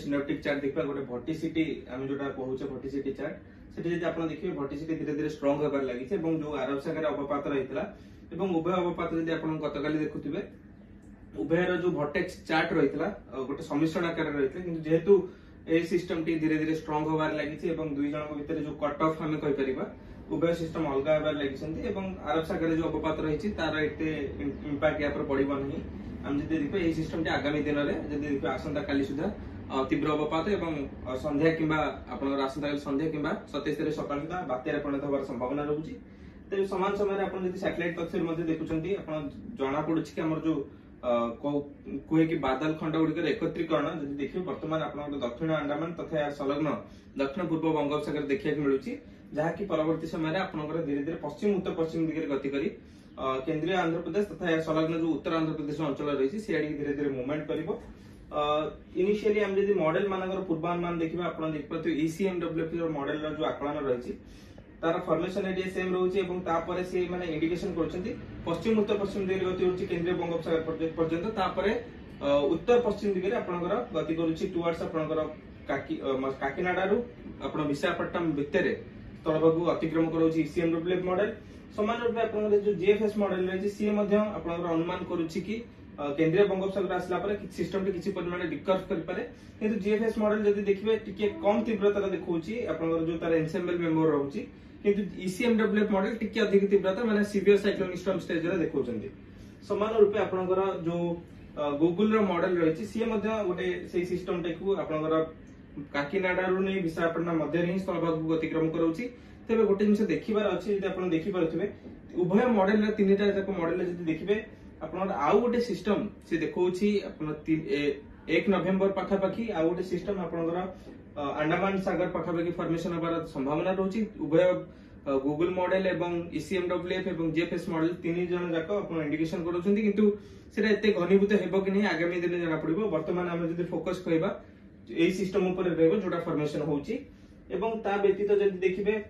Synaptic chart देखा गोटे भर्टिसिटी आम जो कहूचे भर्टिसिटी चार्ट से देखिए भर्टिसिटी धीरे धीरे स्ट्रंग होबार लगी जो आरब सागर अवपात रही उभय अवपात जब आप गतकाली देखुए उभयर जो भर्टेक्स चार्ट रही गोटे सम्मिश्रण आकार रही है जेहेतु ए सिस्टम टी धीरे धीरे स्ट्रंग होबार लगी दुई जन भितर जो कट ऑफ आम कहीपर उभय सिस्टम अलग होबार लगी अरब सागर जो अवपात रही तार एते इंपैक्ट या पड़ो नहीं आम जब देखिए ये सिस्टम टी आगामी दिन में जब देखिए आसंता काली सुधा तीव्र अवपात और संध्या कि आसंता काली संध्या कि 27 तारीख सकाल सुधा बात्यार परिणत होवार संभावना रहुछि। तो समान समय आप सैटेलाइट तथ्य देखुंत जना पड़ी कि आम जो कहे कि बादल खंड गुड़िकर एकत्रीकरण जब देखिए बर्तमान आप दक्षिण अंडमान तथा यार संलग्न दक्षिण पूर्व बंगोपसागर देखा मिलूँ जहाँकि परवर्ती समय आपंकर धीरे धीरे पश्चिम उत्तर पश्चिम दिगरे गति करी केंद्रीय आंध्र प्रदेश तथा यार संलग्न जो उत्तर आंध्र प्रदेश अंचल रही सी धीरे धीरे मुवमेंट कर इनिशियली आम जब मॉडल मानकर पूर्वानुमान देखा आप देखिए ECMWF मॉडल जो आकलन रही तार फॉर्मेशन एरिया सेम रोचे से माने इंडिकेशन करछंती पश्चिम उत्तर पश्चिम दिगरे गति होची केंद्रीय बंगोपसागर पर्यंत तापरे उत्तर पश्चिम दिगरे आपनकर गति करूची टुवर्ड्स आपनकर काकीनाडारू आपण विशाखापट्टनम भितरे स्थलभाग अतिक्रम करूची ECMWF मॉडल समान रूप आपनकर जो GFS मॉडल रही सी आपनकर अनुमान करूची कि केंद्रीय बंगोपसागर आसला परे सिस्टम टी किछि परिमाण डिकर्व करि पारे किंतु GFS मॉडल जदि देखिबे टिके कम तीव्रता देखौची आपनकर जो तार एनसेम्बल मेंबर रहउची किंतु ECMWF मॉडल टिके अधिक तीव्रता माने सीवियर साइक्लोनिक स्टॉर्म स्टेज रे देखौचंदी। समान रूपे आपनकर जो गूगल रो मॉडल रही सी गोटे से सिस्टम टेकू आपनकर काकीनाडारू नहीं विशाखापट्टनम मध्य ही स्थलभाग अतिक्रम करूची तेबे गोटे जिंस देखिबार अछि जदि आपण देखि पारुथिबे उभय मॉडल रे तीनटा जाक मॉडल जदि देखिबे आपनकर आउ गोटे सिस्टम से देखौची आपण 1 नवेम्बर पाखापाखी आउ गोटे सिस्टम आपनकर अंडमान सागर पाखापाखी फॉर्मेशन होबार संभावना रहउची उभय गूगल मॉडल एवं ECMWF एवं GFS मॉडल तीन जन जाक आपण इंडिकेशन करूछंती किंतु सेटा एते घनीभूत हेबो कि नहीं आगामी दिन जना पड़िबो वर्तमान हम जदि फोकस करबा एई सिस्टम ऊपर रहबो जोटा फॉर्मेशन होउची एवं ता व्यतीत जदि देखिबे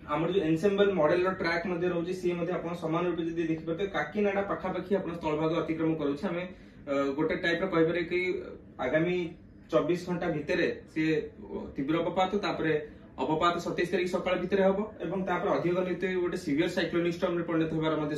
हमर जो एनसेम्बल मॉडल रो ट्रैक मध्ये रहउची सी मध्ये आपण समान रूप जदि देखिबे तो काकीनाडा पाखापाखी आपण स्थलभाग अतिक्रम करूछ हमें गोटे टाइप रो कहबरे कि आगामी 24 घंटा भितरे से तीव्र अवपात तापरे अवपात 27 तारीख सकाळ भितरे हबो एवं तापर अधिक गणित गोटे सीवियर साइक्लोनिक स्टॉर्म रे परिणत होबार मध्ये